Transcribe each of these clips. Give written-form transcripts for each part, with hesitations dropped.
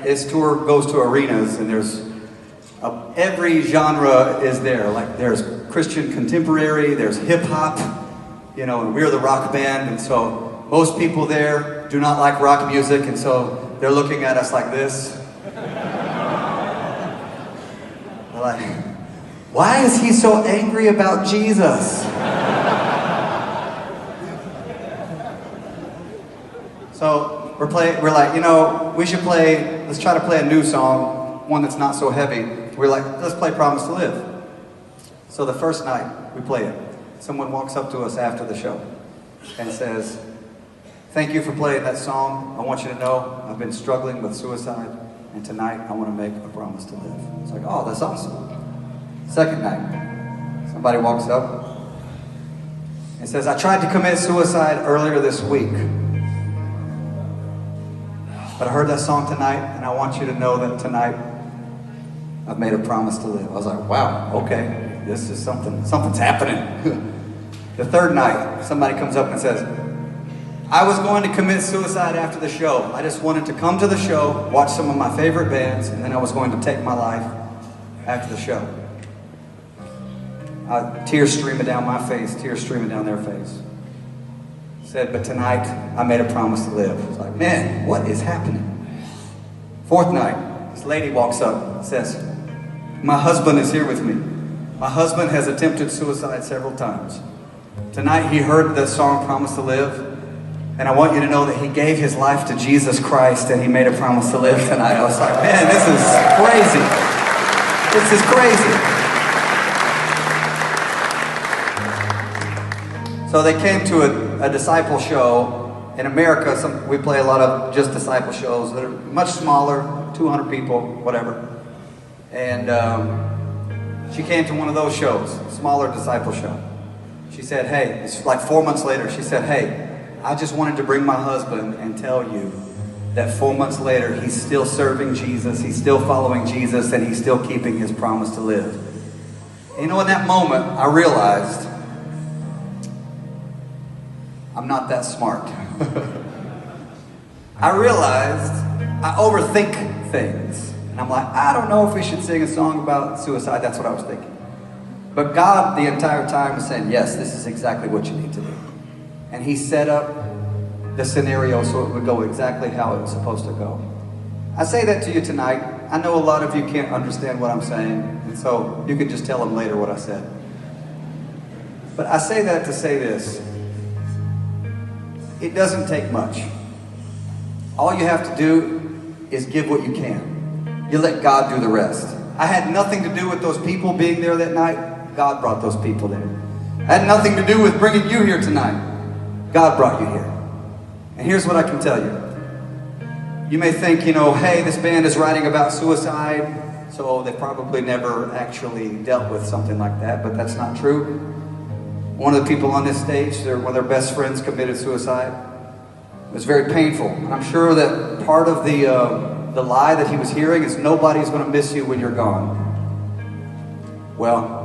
his tour goes to arenas, and there's every genre is there. Like there's Christian contemporary, there's hip hop, you know, and we're the rock band, and so most people there do not like rock music, and so they're looking at us like this. They're like, why is he so angry about Jesus? So we're like, you know, let's try to play a new song, one that's not so heavy. We're like, let's play Promise to Live. So the first night we play it, someone walks up to us after the show and says, thank you for playing that song. I want you to know I've been struggling with suicide, and tonight I want to make a promise to live. It's like, oh, that's awesome. Second night, somebody walks up and says, I tried to commit suicide earlier this week, but I heard that song tonight, and I want you to know that tonight I've made a promise to live. I was like, wow, okay, this is something's happening. The third night, somebody comes up and says, I was going to commit suicide after the show. I just wanted to come to the show, watch some of my favorite bands, and then I was going to take my life after the show. Tears streaming down my face, tears streaming down their face. Said, but tonight, I made a promise to live. It's like, man, what is happening? Fourth night, this lady walks up and says, my husband is here with me. My husband has attempted suicide several times. Tonight, he heard the song Promise to Live, and I want you to know that he gave his life to Jesus Christ, and he made a promise to live tonight. I was like, man, this is crazy. This is crazy. So they came to a Disciple show. In America, we play a lot of just Disciple shows that are much smaller, 200 people, whatever. And she came to one of those shows, smaller Disciple show. She said, hey, it's like 4 months later, she said, hey, I just wanted to bring my husband and tell you that 4 months later, he's still serving Jesus, he's still following Jesus, and he's still keeping his promise to live. And you know, in that moment, I realized I'm not that smart. I realized I overthink things. And I'm like, I don't know if we should sing a song about suicide. That's what I was thinking. But God, the entire time, was saying, yes, this is exactly what you need to do. And he set up the scenario so it would go exactly how it was supposed to go. I say that to you tonight. I know a lot of you can't understand what I'm saying, and so you can just tell them later what I said. But I say that to say this. It doesn't take much. All you have to do is give what you can. You let God do the rest. I had nothing to do with those people being there that night. God brought those people there. I had nothing to do with bringing you here tonight. God brought you here. And here's what I can tell you. You may think, you know, hey, this band is writing about suicide, so they probably never actually dealt with something like that, but that's not true. One of the people on this stage, one of their best friends committed suicide. It was very painful. And I'm sure that part of the lie that he was hearing is nobody's going to miss you when you're gone. Well,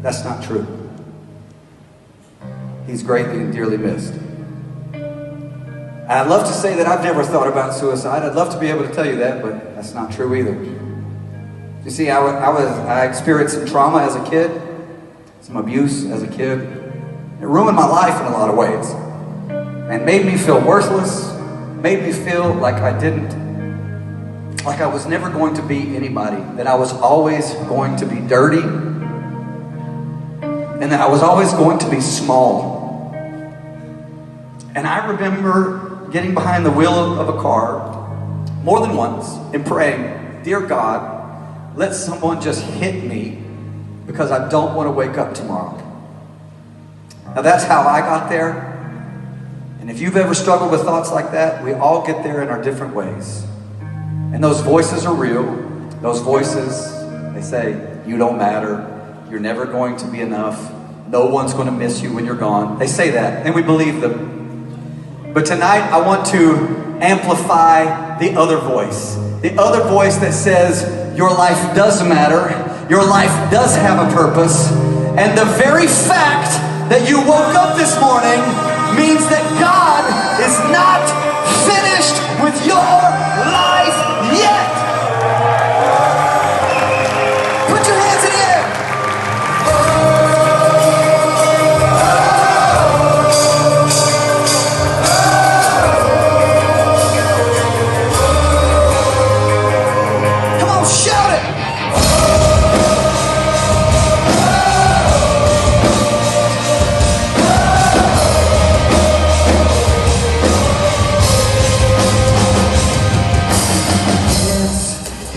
that's not true. He's greatly and dearly missed. And I'd love to say that I've never thought about suicide. I'd love to be able to tell you that, but that's not true either. You see, I experienced some trauma as a kid, some abuse as a kid. It ruined my life in a lot of ways, and made me feel worthless, made me feel like I was never going to be anybody, that I was always going to be dirty, and that I was always going to be small. And I remember getting behind the wheel of a car more than once and praying, dear God, let someone just hit me because I don't want to wake up tomorrow. Now that's how I got there. And if you've ever struggled with thoughts like that, we all get there in our different ways. And those voices are real. Those voices, they say, you don't matter. You're never going to be enough. No one's going to miss you when you're gone. They say that, and we believe them. But tonight, I want to amplify the other voice. The other voice that says, your life does matter. Your life does have a purpose. And the very fact that you woke up this morning means that God is not finished with your life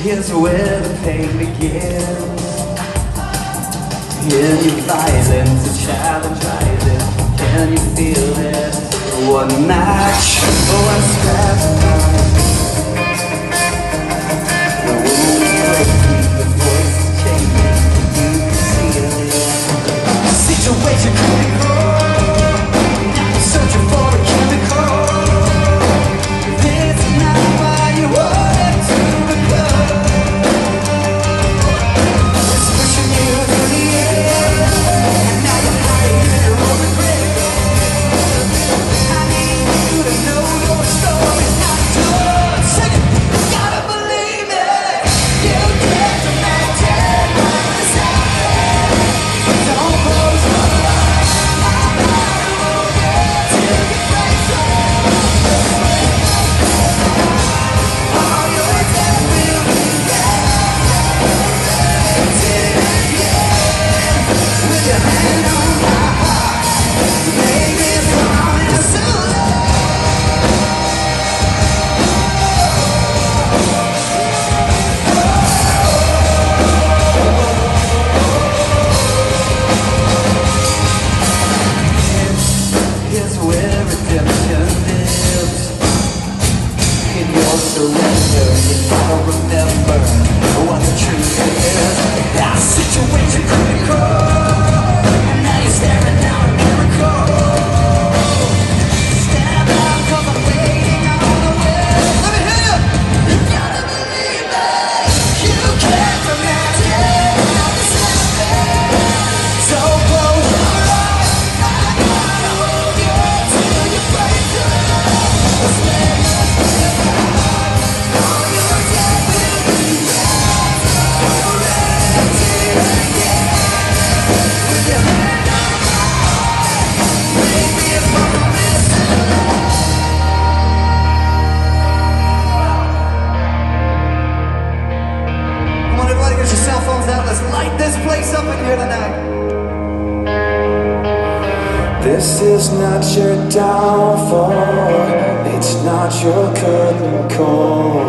Here's where the pain begins. Can you violence to challenge rising? Can you feel it? One match, one scrap tonight. The wounds breaking, the voice is changing. You can feel it. The situation critical. Now you're searching for a chemical. This is not why you wanted to become. It's pushing you to the end, and now you're hiding in your own regret. I need you to know your story's not done. Sing it, you gotta believe me. You can't imagine what is happening. Don't close your eyes. I'm not moving till you break through. All your death will be with your hand on my heart. Maybe promise to love. Here's where redemption lives. In your surrender, you gotta remember what the truth is. That situation critical, and now you're staring down a miracle. Stand up, 'cause I'm waiting on the way. Let me hear you. You gotta believe me. You can't imagine how this happened. So close your eyes. I gotta hold you till you break through. Let's make all your death will be resurrected again. With your hand on my heart, make me a promise to love. Come on, everybody, get your cell phones out. Let's light this place up in here tonight. This is not your downfall, it's not your curtain call.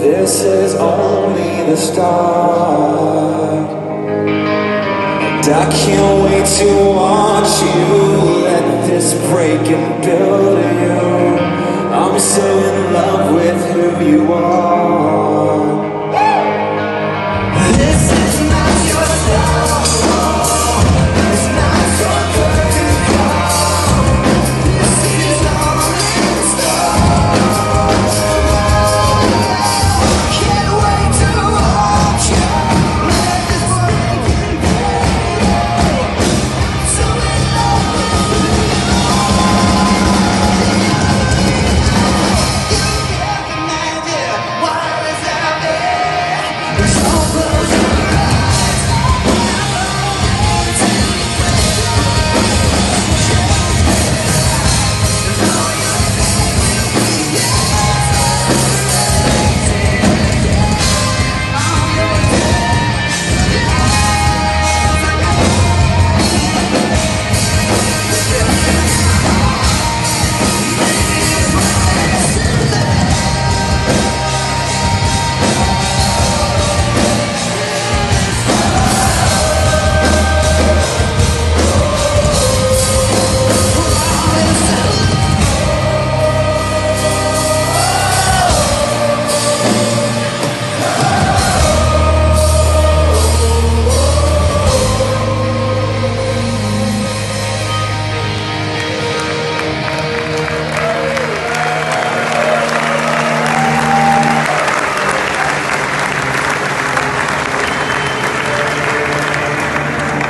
This is only the start. And I can't wait to watch you let this break and build you. I'm so in love with who you are.